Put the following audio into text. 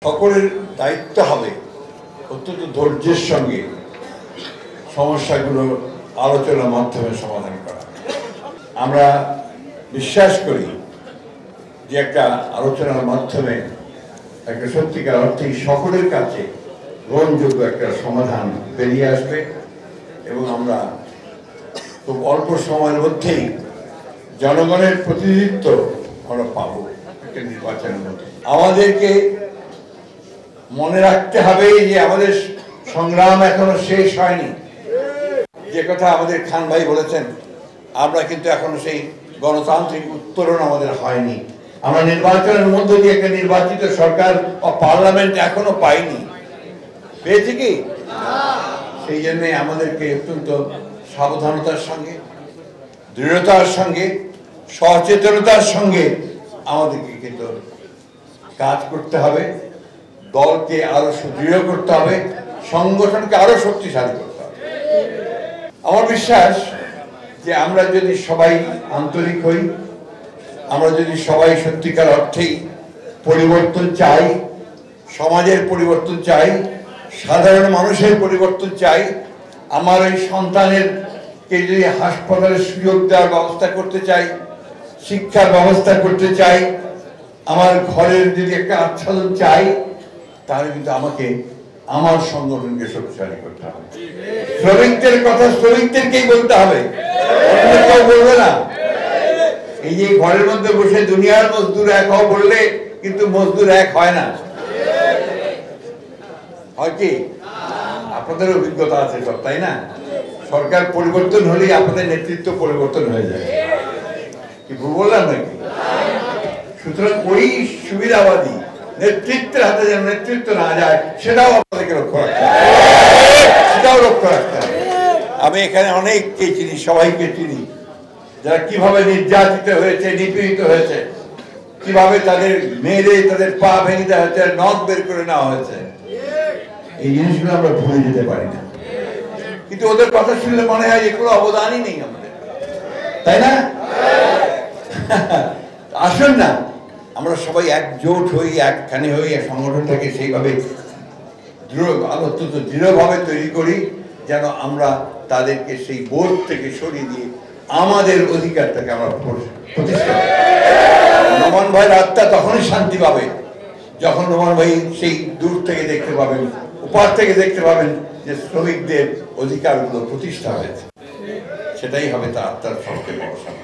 সকলের দায়িত্ব হবে অত্যন্ত ধৈর্যের সঙ্গে সমস্যাগুলো আলোচনার মাধ্যমে সমাধান করা। আমরা বিশ্বাস করি যে একটা আলোচনার মাধ্যমে একটা সত্যিকার অর্থেই সকলের কাছে গ্রহণযোগ্য একটা সমাধান বেরিয়ে আসবে এবং আমরা খুব অল্প সময়ের মধ্যেই জনগণের প্রতিনিধিত্ব আমরা পাবো একটা নির্বাচনের মধ্যে। আমাদেরকে মনে রাখতে হবে যে আমাদের সংগ্রাম এখনো শেষ হয়নি। যে কথা আমাদের খান ভাই বলেছেন, আমরা কিন্তু এখনো সেই গণতান্ত্রিক উত্তরণ আমাদের হয়নি। আমরা নির্বাচনের মধ্য দিয়ে একটা নির্বাচিত সরকার ও পার্লামেন্ট এখনো পাইনি। পেয়েছি কি? সেই জন্য আমাদেরকে অত্যন্ত সাবধানতার সঙ্গে, দৃঢ়তার সঙ্গে, সচেতনতার সঙ্গে আমাদেরকে কিন্তু কাজ করতে হবে। দলকে আরো সুদৃঢ় করতে হবে, সংগঠনকে আরো শক্তিশালী করতে হবে। আমার বিশ্বাস যে আমরা যদি সবাই আন্তরিক হই, আমরা যদি সবাই সত্যিকার অর্থেই পরিবর্তন চাই, সমাজের পরিবর্তন চাই, সাধারণ মানুষের পরিবর্তন চাই, আমার ওই সন্তানেরকে যদি হাসপাতালের সুযোগ দেওয়ার ব্যবস্থা করতে চাই, শিক্ষার ব্যবস্থা করতে চাই, আমার ঘরের যদি একটা আচ্ছাদন চাই, তাহলে কিন্তু আমাকে আমার সংগঠনকে শক্তিশালী করতে হবে। শ্রমিকদের কথা শ্রমিকদেরকেই বলতে হবে, অন্য কেউ বলবে না। এই যে ঘরের মধ্যে বসে দুনিয়ার মজদুর এক হও বললে কিন্তু মজদুর এক হয় না। হয় কি? আপনাদের অভিজ্ঞতা আছে সব, তাই না? সরকার পরিবর্তন হলেই আপনাদের নেতৃত্ব পরিবর্তন হয়ে যায়। কি ভুল বললাম নাকি? সুতরাং ওই সুবিধাবাদী নেতৃত্বের হাতে যেন নেতৃত্ব না যায়, সেটাও আপনাদেরকে লক্ষ্য রাখতে হবে, সেটাও লক্ষ্য রাখতে হবে। আমি এখানে অনেককে চিনি, সবাইকে চিনি, যারা কিভাবে নির্যাতিত হয়েছে, নিপীড়িত হয়েছে, কিভাবে তাদের মেরে তাদের পা ভেঙে দেওয়া হয়েছে, নখ বের করে নেওয়া হয়েছে। এই জিনিসগুলো আমরা ভুলে যেতে পারি না, কিন্তু ওদের কথা শুনলে মনে হয় যে কোনো অবদানই নেই আমাদের, তাই না? আসুন না, আমরা সবাই একজোট হই, একখানে হই, এক সংগঠনটাকে সেইভাবে অত্যন্ত দৃঢ়ভাবে তৈরি করি, যেন আমরা তাদেরকে সেই বোধ থেকে সরিয়ে দিয়ে আমাদের অধিকারটাকে আমরা প্রতিষ্ঠা করি। নোমান ভাইয়ের আত্মা তখনই শান্তি পাবে যখন নোমান ভাই সেই দূর থেকে দেখতে পাবেন, উপর থেকে দেখতে পাবেন যে শ্রমিকদের অধিকারগুলো প্রতিষ্ঠা হয়েছে। সেটাই হবে তার আত্মার সবচেয়ে বড় শান্তি।